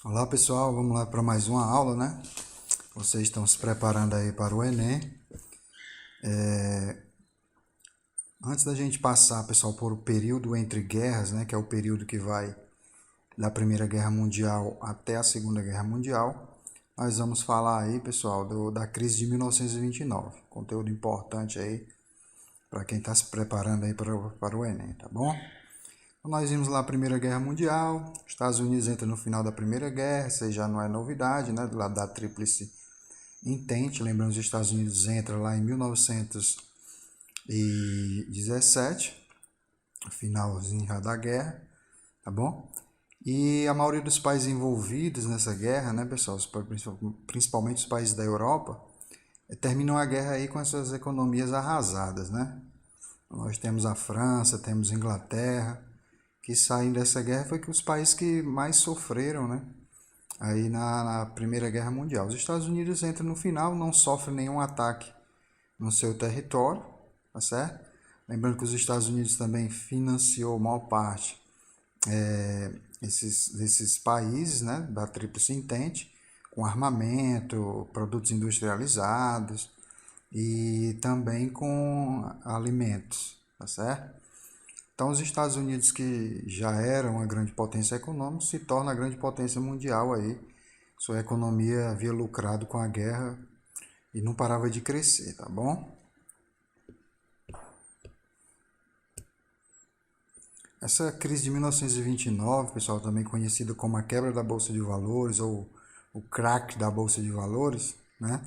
Olá pessoal, vamos lá para mais uma aula, né? Vocês estão se preparando aí para o Enem. Antes da gente passar, pessoal, por o período entre guerras, né? Que é o período que vai da Primeira Guerra Mundial até a Segunda Guerra Mundial, nós vamos falar aí, pessoal, da crise de 1929. Conteúdo importante aí para quem está se preparando aí para o Enem, tá bom? Então, nós vimos lá a Primeira Guerra Mundial, Estados Unidos entra no final da Primeira Guerra, isso aí já não é novidade, né? Do lado da Tríplice Entente, lembrando que os Estados Unidos entra lá em 1917, finalzinho já da guerra, tá bom? E a maioria dos países envolvidos nessa guerra, né, pessoal, principalmente os países da Europa, terminam a guerra aí com essas economias arrasadas, né? Nós temos a França, temos a Inglaterra, que saem dessa guerra foi que os países que mais sofreram, né? Aí na Primeira Guerra Mundial. Os Estados Unidos entram no final, não sofrem nenhum ataque no seu território, tá certo? Lembrando que os Estados Unidos também financiou a maior parte desses países, né, da Tríplice Entente, com armamento, produtos industrializados e também com alimentos, tá certo? Então, os Estados Unidos, que já eram uma grande potência econômica, se torna a grande potência mundial aí. Sua economia havia lucrado com a guerra e não parava de crescer, tá bom? Essa crise de 1929, pessoal, também conhecida como a quebra da Bolsa de Valores ou o crack da Bolsa de Valores, né?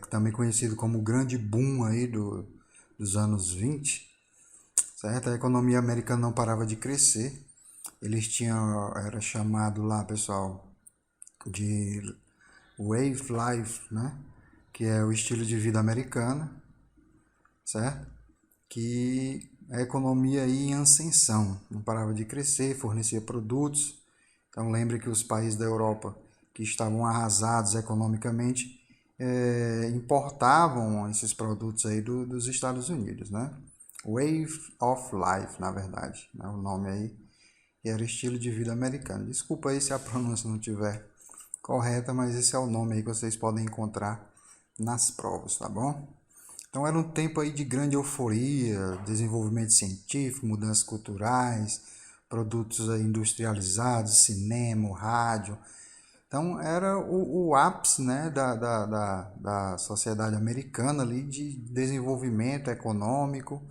Também conhecido como o grande boom aí dos anos 20, certo? A economia americana não parava de crescer. Eles tinham, era chamado lá, pessoal, de Wave Life, né? Que é o estilo de vida americano, certo? Que a economia ia em ascensão, não parava de crescer, fornecia produtos. Então lembre que os países da Europa que estavam arrasados economicamente importavam esses produtos aí dos Estados Unidos, né? Wave of Life, na verdade, né? O nome aí, que era estilo de vida americano. Desculpa aí se a pronúncia não tiver correta, mas esse é o nome aí que vocês podem encontrar nas provas, tá bom? Então era um tempo aí de grande euforia, desenvolvimento científico, mudanças culturais, produtos aí industrializados, cinema, rádio. Então era o ápice, né, da sociedade americana ali de desenvolvimento econômico,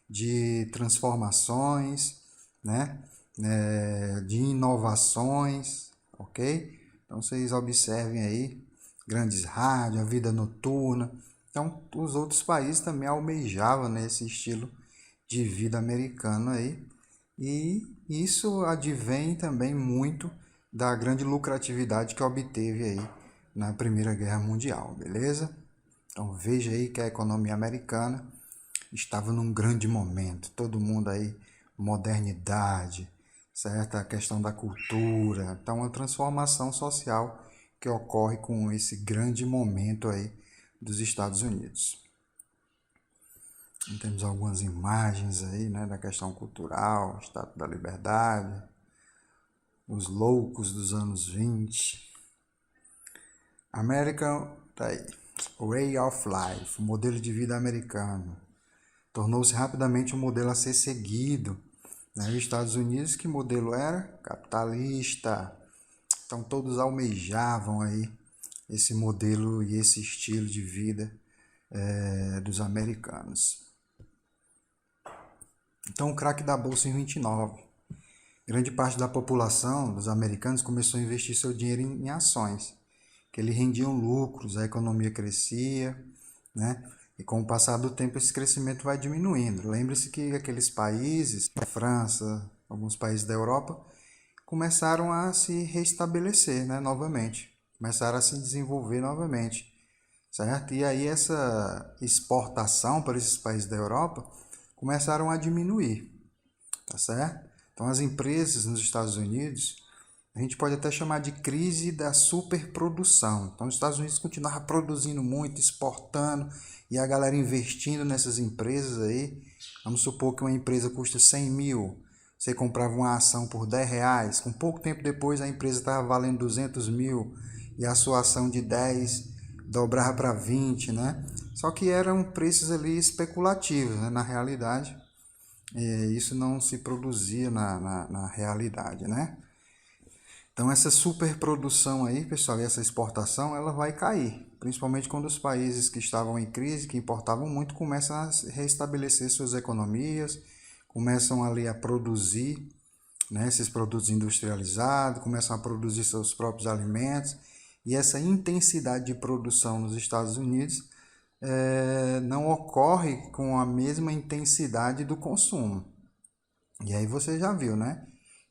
de transformações, né, de inovações, ok? Então vocês observem aí grandes rádios, a vida noturna. Então os outros países também almejavam nesse estilo de vida americano aí. E isso advém também muito da grande lucratividade que obteve aí na Primeira Guerra Mundial, beleza? Então veja aí que a economia americana estava num grande momento, todo mundo aí, modernidade, certo? A questão da cultura, então uma transformação social que ocorre com esse grande momento aí dos Estados Unidos. Temos algumas imagens aí, né, da questão cultural, Estátua da Liberdade, os loucos dos anos 20. American, tá aí, Way of Life, modelo de vida americano. Tornou-se rapidamente um modelo a ser seguido. Nos Estados Unidos, que modelo era? Capitalista. Então todos almejavam aí esse modelo e esse estilo de vida dos americanos. Então o craque da bolsa em 29. Grande parte da população dos americanos começou a investir seu dinheiro em ações, que lhe rendiam lucros, a economia crescia, né? E com o passar do tempo esse crescimento vai diminuindo. Lembre-se que aqueles países, a França, alguns países da Europa, começaram a se restabelecer, né, novamente. Começaram a se desenvolver novamente, certo? E aí essa exportação para esses países da Europa começaram a diminuir, tá certo? Então as empresas nos Estados Unidos, a gente pode até chamar de crise da superprodução. Então os Estados Unidos continuavam produzindo muito, exportando, e a galera investindo nessas empresas aí. Vamos supor que uma empresa custa 100 mil, Você comprava uma ação por R$ 10, com pouco tempo depois a empresa estava valendo 200 mil e a sua ação de 10 dobrava para 20, né? Só que eram preços ali especulativos, né? Na realidade, isso não se produzia na realidade, né? Então essa superprodução aí, pessoal, e essa exportação, ela vai cair, principalmente quando os países que estavam em crise, que importavam muito, começam a restabelecer suas economias, começam ali a produzir, né, esses produtos industrializados, começam a produzir seus próprios alimentos, e essa intensidade de produção nos Estados Unidos não ocorre com a mesma intensidade do consumo. E aí você já viu, né?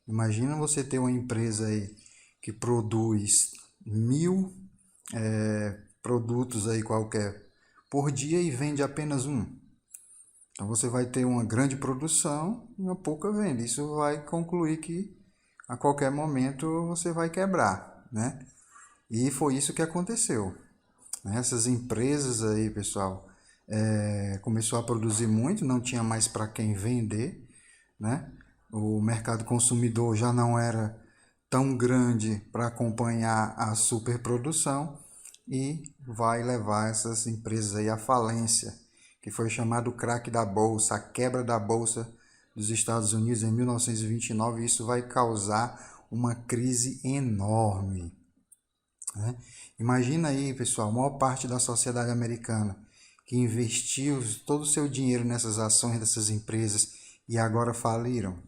Imagina você ter uma empresa aí que produz 1.000 produtos aí qualquer por dia e vende apenas um. Então você vai ter uma grande produção e uma pouca venda. Isso vai concluir que a qualquer momento você vai quebrar, né? E foi isso que aconteceu. Essas empresas aí, pessoal, começou a produzir muito, não tinha mais para quem vender, né? O mercado consumidor já não era tão grande para acompanhar a superprodução e vai levar essas empresas aí à falência, que foi chamado o crack da bolsa, a quebra da bolsa dos Estados Unidos em 1929, e isso vai causar uma crise enorme, né? Imagina aí, pessoal, a maior parte da sociedade americana que investiu todo o seu dinheiro nessas ações dessas empresas e agora faliram,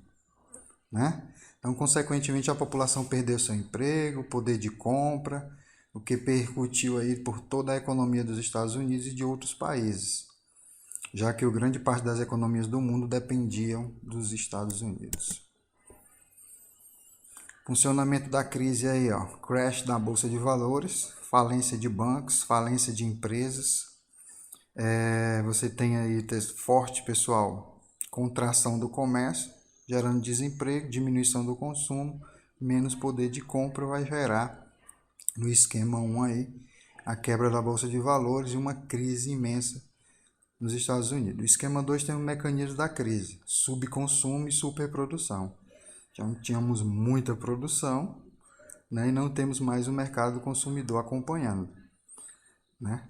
né? Então, consequentemente, a população perdeu seu emprego, poder de compra, o que percutiu aí por toda a economia dos Estados Unidos e de outros países, já que grande parte das economias do mundo dependiam dos Estados Unidos. Funcionamento da crise aí, ó, crash da bolsa de valores, falência de bancos, falência de empresas. Você tem aí forte, pessoal, contração do comércio, gerando desemprego, diminuição do consumo, menos poder de compra, vai gerar no esquema 1 aí a quebra da bolsa de valores e uma crise imensa nos Estados Unidos. O esquema 2 tem um mecanismo da crise, subconsumo e superprodução. Então tínhamos muita produção, né, e não temos mais o mercado consumidor acompanhando, né?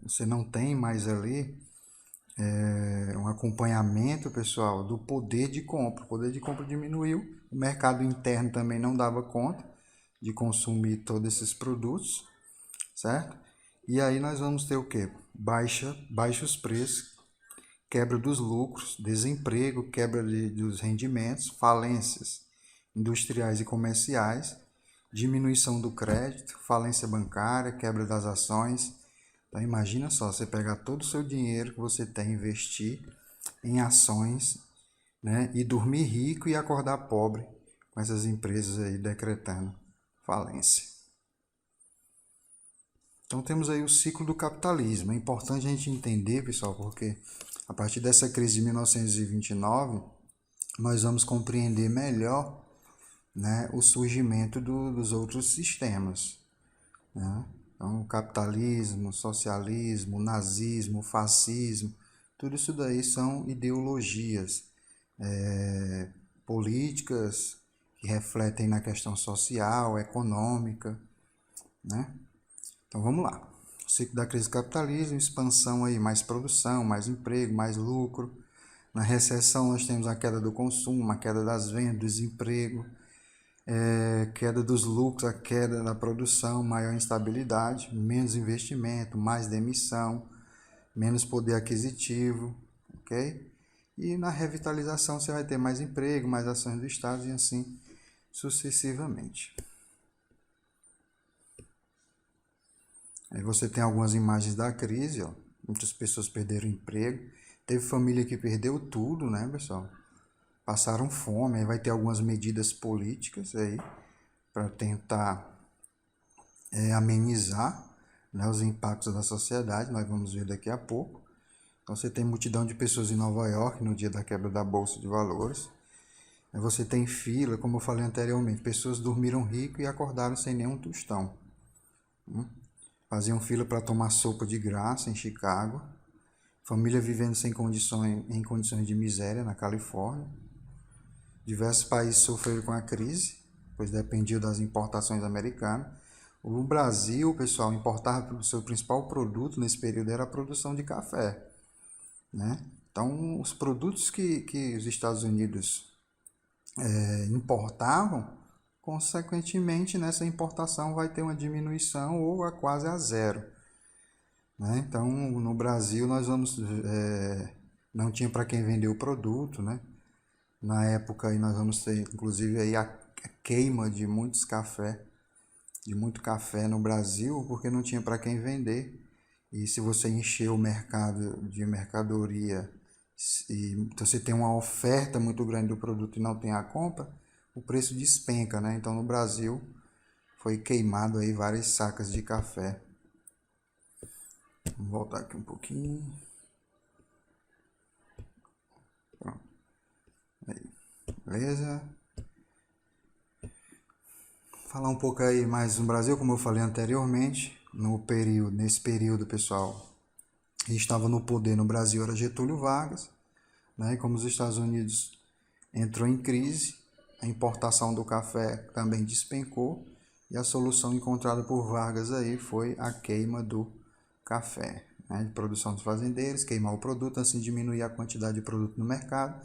Você não tem mais ali um acompanhamento, pessoal, do poder de compra. O poder de compra diminuiu, o mercado interno também não dava conta de consumir todos esses produtos, certo? E aí nós vamos ter o quê? Baixos preços, quebra dos lucros, desemprego, quebra dos rendimentos, falências industriais e comerciais, diminuição do crédito, falência bancária, quebra das ações. Então imagina só, você pegar todo o seu dinheiro que você tem, investir em ações, né, e dormir rico e acordar pobre com essas empresas aí decretando falência. Então temos aí o ciclo do capitalismo. É importante a gente entender, pessoal, porque a partir dessa crise de 1929, nós vamos compreender melhor, né, o surgimento dos outros sistemas, né? Então, o capitalismo, o socialismo, o nazismo, o fascismo, tudo isso daí são ideologias políticas que refletem na questão social, econômica, né? Então vamos lá. O ciclo da crise do capitalismo, expansão aí, mais produção, mais emprego, mais lucro. Na recessão nós temos a queda do consumo, a queda das vendas, desemprego, queda dos lucros, a queda da produção, maior instabilidade, menos investimento, mais demissão, menos poder aquisitivo, ok? E na revitalização você vai ter mais emprego, mais ações do Estado e assim sucessivamente. Aí você tem algumas imagens da crise, ó. Muitas pessoas perderam emprego, teve família que perdeu tudo, né, pessoal? Passaram fome, aí vai ter algumas medidas políticas aí para tentar amenizar, né, os impactos da sociedade, nós vamos ver daqui a pouco. Então você tem multidão de pessoas em Nova York no dia da quebra da Bolsa de Valores. Aí você tem fila, como eu falei anteriormente, pessoas dormiram rico e acordaram sem nenhum tostão. Faziam fila para tomar sopa de graça em Chicago. Família vivendo em condições de miséria na Califórnia. Diversos países sofreram com a crise, pois dependiam das importações americanas. O Brasil, pessoal, importava o seu principal produto nesse período era a produção de café, né? Então, os produtos que os Estados Unidos importavam, consequentemente, nessa importação vai ter uma diminuição ou a quase a zero, né? Então, no Brasil, nós vamos não tinha para quem vender o produto, né? Na época aí nós vamos ter, inclusive, aí a queima de muito café no Brasil, porque não tinha para quem vender. E se você encher o mercado de mercadoria e você tem uma oferta muito grande do produto e não tem a compra, o preço despenca, né? Então no Brasil foi queimado aí várias sacas de café. Vamos voltar aqui um pouquinho. Pronto. Aí. Beleza? Falar um pouco aí mais no Brasil, como eu falei anteriormente, nesse período, pessoal, estava no poder no Brasil era Getúlio Vargas, né? E como os Estados Unidos entrou em crise, a importação do café também despencou e a solução encontrada por Vargas aí foi a queima do café, né? De produção dos fazendeiros, queimar o produto, assim diminuir a quantidade de produto no mercado,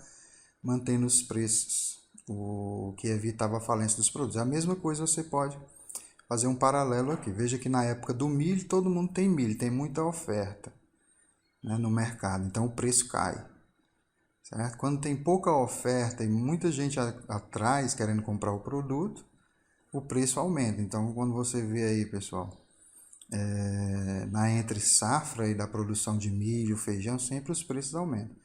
mantendo os preços, o que evitava a falência dos produtos. A mesma coisa você pode fazer um paralelo aqui. Veja que na época do milho, todo mundo tem milho, tem muita oferta, né, no mercado, então o preço cai. Certo? Quando tem pouca oferta e muita gente atrás querendo comprar o produto, o preço aumenta. Então, quando você vê aí, pessoal, na entre safra e da produção de milho, feijão, sempre os preços aumentam.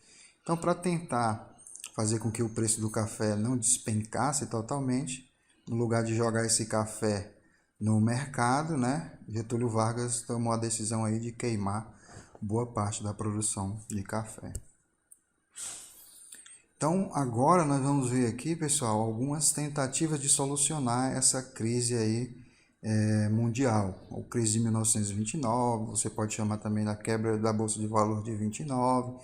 Então, para tentar fazer com que o preço do café não despencasse totalmente, no lugar de jogar esse café no mercado, né, Getúlio Vargas tomou a decisão aí de queimar boa parte da produção de café. Então, agora nós vamos ver aqui, pessoal, algumas tentativas de solucionar essa crise aí mundial. A crise de 1929, você pode chamar também da quebra da Bolsa de Valores de 29,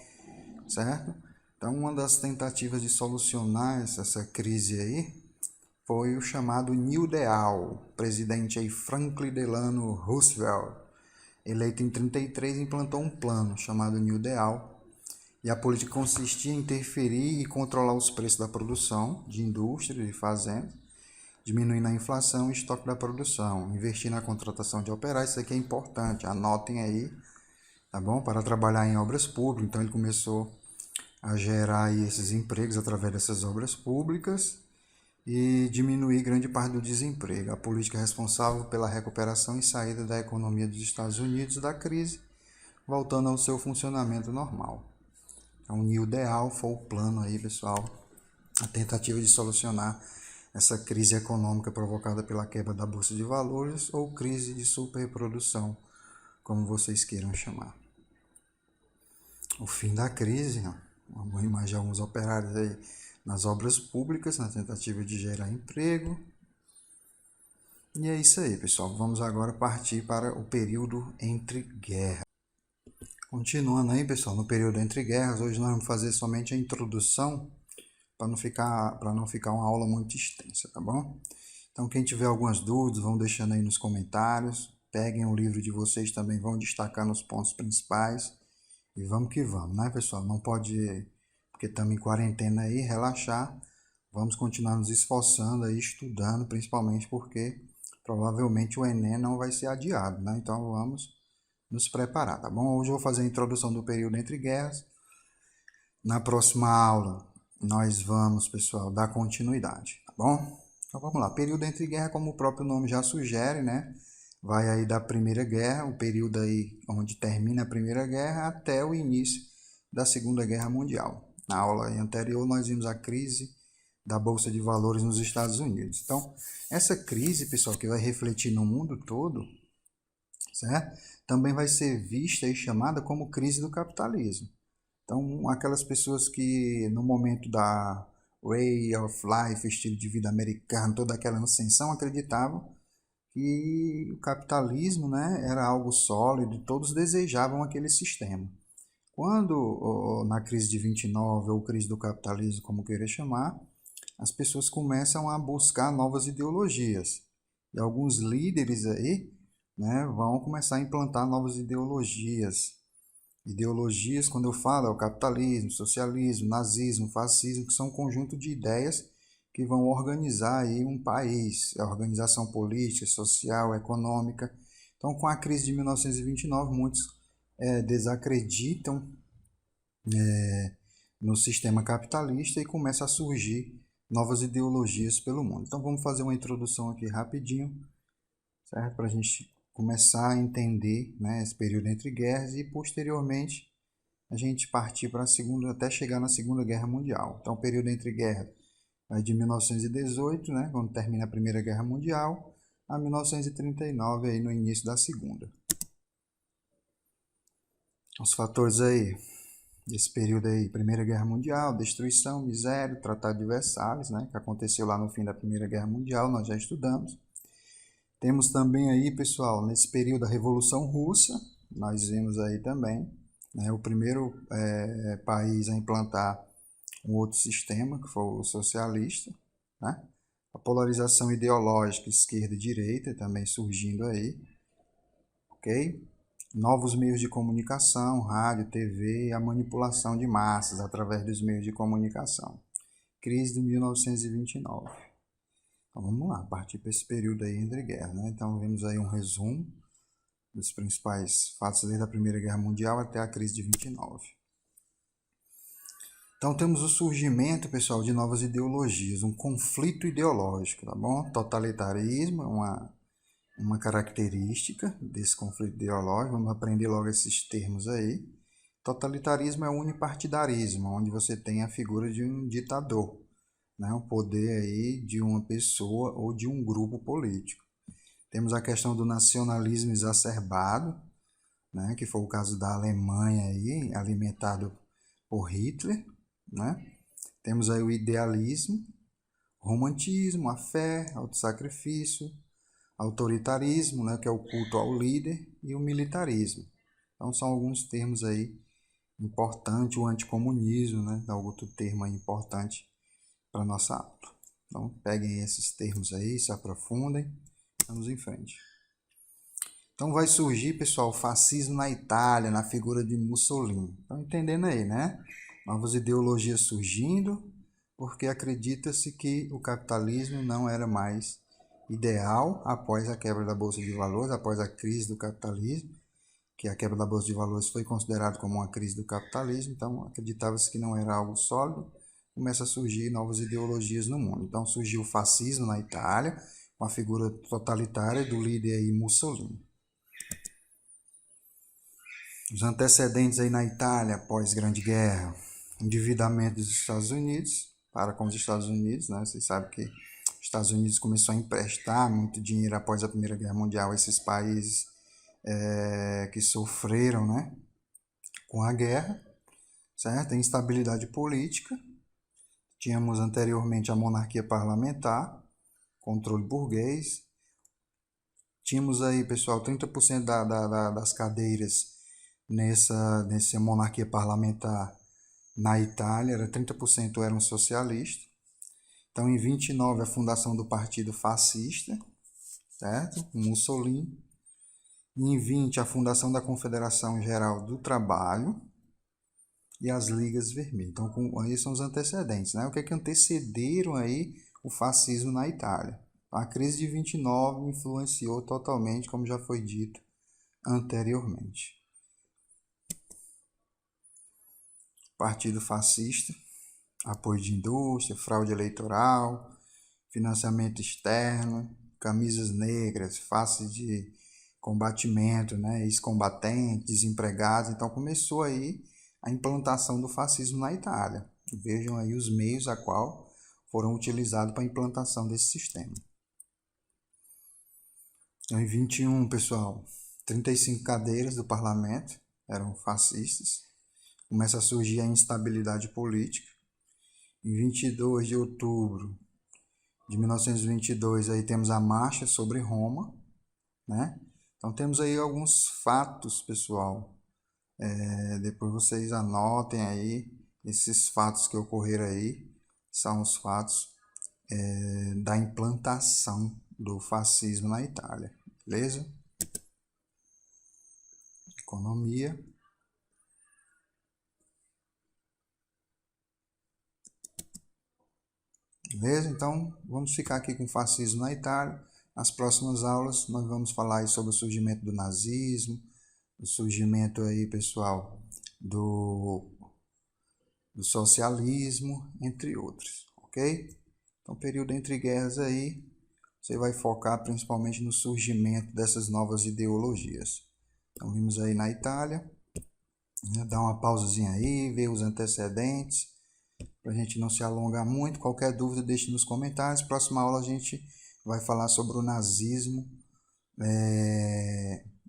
certo? Então, uma das tentativas de solucionar essa crise aí foi o chamado New Deal. O presidente aí, Franklin Delano Roosevelt, eleito em 33, implantou um plano chamado New Deal. E a política consistia em interferir e controlar os preços da produção de indústrias e fazendas, diminuindo a inflação e estoque da produção, investir na contratação de operários, isso aqui é importante, anotem aí, tá bom? Para trabalhar em obras públicas. Então ele começou a gerar aí esses empregos através dessas obras públicas e diminuir grande parte do desemprego. A política é responsável pela recuperação e saída da economia dos Estados Unidos da crise, voltando ao seu funcionamento normal. Então, o New Deal foi o plano aí, pessoal, a tentativa de solucionar essa crise econômica provocada pela quebra da Bolsa de Valores ou crise de superprodução, como vocês queiram chamar. O fim da crise, vamos imaginar alguns operários aí nas obras públicas, na tentativa de gerar emprego. E é isso aí, pessoal. Vamos agora partir para o período entre guerras. Continuando aí, pessoal, no período entre guerras, hoje nós vamos fazer somente a introdução para não ficar uma aula muito extensa, tá bom? Então, quem tiver algumas dúvidas, vão deixando aí nos comentários. Peguem o livro de vocês também, vão destacando os pontos principais. E vamos que vamos, né, pessoal? Não pode, porque estamos em quarentena aí, relaxar. Vamos continuar nos esforçando aí, estudando, principalmente porque provavelmente o Enem não vai ser adiado, né? Então, vamos nos preparar, tá bom? Hoje eu vou fazer a introdução do período entre guerras. Na próxima aula, nós vamos, pessoal, dar continuidade, tá bom? Então vamos lá. Período entre guerras, como o próprio nome já sugere, né? Vai aí da Primeira Guerra, o período aí onde termina a Primeira Guerra, até o início da Segunda Guerra Mundial. Na aula anterior, nós vimos a crise da Bolsa de Valores nos Estados Unidos. Então, essa crise, pessoal, que vai refletir no mundo todo, certo? Também vai ser vista e chamada como crise do capitalismo. Então, aquelas pessoas que no momento da way of life, estilo de vida americano, toda aquela ascensão, acreditavam que o capitalismo, né, era algo sólido, todos desejavam aquele sistema. Quando, na crise de 29, ou crise do capitalismo, como queira chamar, as pessoas começam a buscar novas ideologias. E alguns líderes aí, né, vão começar a implantar novas ideologias. Ideologias, quando eu falo, é o capitalismo, socialismo, nazismo, fascismo, que são um conjunto de ideias que vão organizar aí um país, a organização política, social, econômica. Então, com a crise de 1929, muitos desacreditam no sistema capitalista e começa a surgir novas ideologias pelo mundo. Então, vamos fazer uma introdução aqui rapidinho, certo? Para a gente começar a entender, né, esse período entre guerras e posteriormente a gente partir para a segunda, até chegar na Segunda Guerra Mundial. Então, o período entre guerras é de 1918, né, quando termina a Primeira Guerra Mundial, a 1939, aí no início da Segunda. Os fatores aí desse período aí: Primeira Guerra Mundial, destruição, miséria, Tratado de Versalhes, né, que aconteceu lá no fim da Primeira Guerra Mundial, nós já estudamos. Temos também aí, pessoal, nesse período a Revolução Russa, nós vimos aí também, né, o primeiro país a implantar um outro sistema, que foi o socialista, né? A polarização ideológica esquerda e direita também surgindo aí, ok? Novos meios de comunicação, rádio, TV e a manipulação de massas através dos meios de comunicação. Crise de 1929. Então vamos lá, partir para esse período aí entre guerras, né? Então vimos aí um resumo dos principais fatos desde a Primeira Guerra Mundial até a crise de 29. Então temos o surgimento, pessoal, de novas ideologias, um conflito ideológico, tá bom? Totalitarismo é uma característica desse conflito ideológico, vamos aprender logo esses termos aí. Totalitarismo é unipartidarismo, onde você tem a figura de um ditador, né? O poder aí de uma pessoa ou de um grupo político. Temos a questão do nacionalismo exacerbado, né? Que foi o caso da Alemanha aí, alimentado por Hitler, né? Temos aí o idealismo, romantismo, a fé, autossacrifício, autoritarismo, né, que é o culto ao líder, e o militarismo. Então são alguns termos aí importantes, o anticomunismo, né, é outro termo aí importante para nossa aula. Então peguem esses termos aí, se aprofundem, vamos em frente. Então vai surgir, pessoal, o fascismo na Itália, na figura de Mussolini. Estão entendendo aí, né? Novas ideologias surgindo, porque acredita-se que o capitalismo não era mais ideal após a quebra da Bolsa de Valores, após a crise do capitalismo, que a quebra da Bolsa de Valores foi considerada como uma crise do capitalismo, então acreditava-se que não era algo sólido, começa a surgir novas ideologias no mundo. Então surgiu o fascismo na Itália, com a figura totalitária do líder aí Mussolini. Os antecedentes aí na Itália após Grande Guerra: endividamento dos Estados Unidos para com os Estados Unidos, né? Vocês sabem que os Estados Unidos começou a emprestar muito dinheiro após a Primeira Guerra Mundial a esses países que sofreram, né, com a guerra, certo? A instabilidade política. Tínhamos anteriormente a monarquia parlamentar, controle burguês. Tínhamos aí, pessoal, 30% das cadeiras nessa monarquia parlamentar na Itália, 30% eram socialistas. Então, em 29, a fundação do Partido Fascista, certo? Mussolini. Em 20, a fundação da Confederação Geral do Trabalho e as Ligas Vermelhas. Então, aí são os antecedentes, né? O que é que antecederam aí o fascismo na Itália? A crise de 29 influenciou totalmente, como já foi dito anteriormente. Partido Fascista, apoio de indústria, fraude eleitoral, financiamento externo, camisas negras, faces de combatimento, né, ex-combatentes, desempregados. Então começou aí a implantação do fascismo na Itália. Vejam aí os meios a qual foram utilizados para a implantação desse sistema. Então, em 21, pessoal, 35 cadeiras do parlamento eram fascistas. Começa a surgir a instabilidade política. Em 22 de outubro de 1922, aí temos a marcha sobre Roma, né? Então temos aí alguns fatos, pessoal. Depois vocês anotem aí esses fatos que ocorreram aí, são os fatos da implantação do fascismo na Itália, beleza? Economia. Beleza? Então, vamos ficar aqui com o fascismo na Itália. Nas próximas aulas, nós vamos falar aí sobre o surgimento do nazismo, o surgimento aí, pessoal, do socialismo, entre outros, ok? Então, período entre guerras aí, você vai focar principalmente no surgimento dessas novas ideologias. Então, vimos aí na Itália, né? Dá uma pausazinha aí, ver os antecedentes, para a gente não se alongar muito. Qualquer dúvida, deixe nos comentários. Próxima aula a gente vai falar sobre o nazismo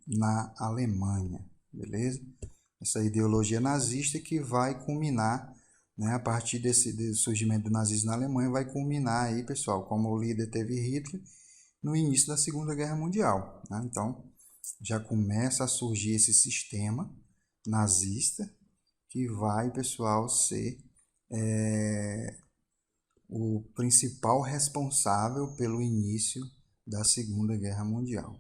na Alemanha, beleza? Essa ideologia nazista que vai culminar, né, a partir desse surgimento do nazismo na Alemanha, vai culminar aí, pessoal, como o líder teve Hitler, no início da Segunda Guerra Mundial, né? Então, já começa a surgir esse sistema nazista que vai, pessoal, ser o principal responsável pelo início da Segunda Guerra Mundial.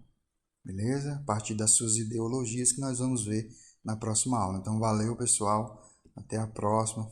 Beleza? A partir das suas ideologias que nós vamos ver na próxima aula. Então, valeu, pessoal. Até a próxima.